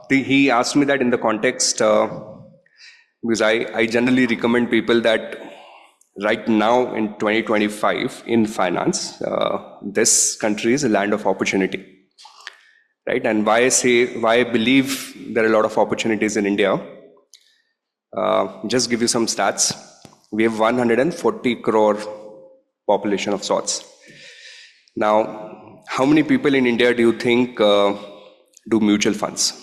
He asked me that in the context because I generally recommend people that right now in 2025 in finance, this country is a land of opportunity, right? And why I believe there are a lot of opportunities in India. Just give you some stats. We have 140 crore population of sorts. Now, how many people in India do you think do mutual funds?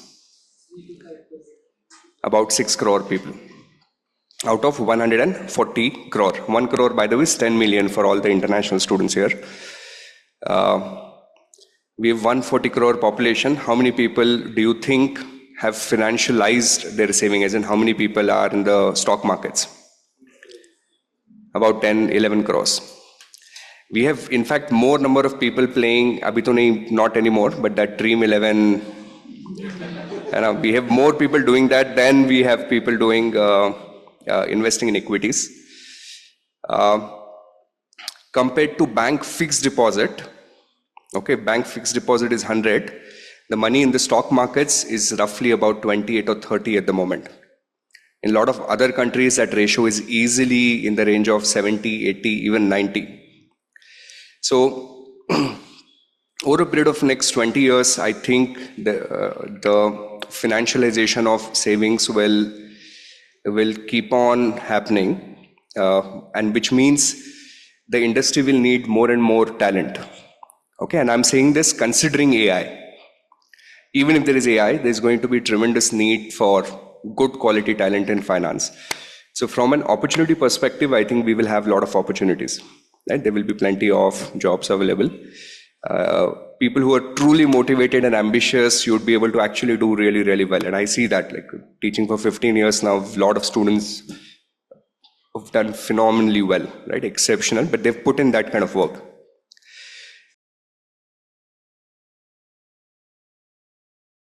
About 6 crore people out of 140 crore. 1 crore, by the way, is 10 million for all the international students here. We have 140 crore population. How many people do you think have financialized their saving, as in how many people are in the stock markets? About 10, 11 crores. We have, in fact, more number of people playing, abhi to nahi, not anymore, but that Dream 11, and we have more people doing that than we have people doing investing in equities. Compared to bank fixed deposit, okay, bank fixed deposit is 100. The money in the stock markets is roughly about 28 or 30 at the moment. In a lot of other countries, that ratio is easily in the range of 70, 80, even 90. So, over a period of next 20 years, I think the financialization of savings will keep on happening, and which means the industry will need more and more talent. Okay, and I'm saying this considering AI. Even if there is AI, there's going to be tremendous need for good quality talent in finance. So from an opportunity perspective, I think we will have a lot of opportunities. Right? There will be plenty of jobs available. People who are truly motivated and ambitious, you would be able to actually do really, really well. And I see that, like teaching for 15 years now, a lot of students have done phenomenally well, right? Exceptional, but they've put in that kind of work.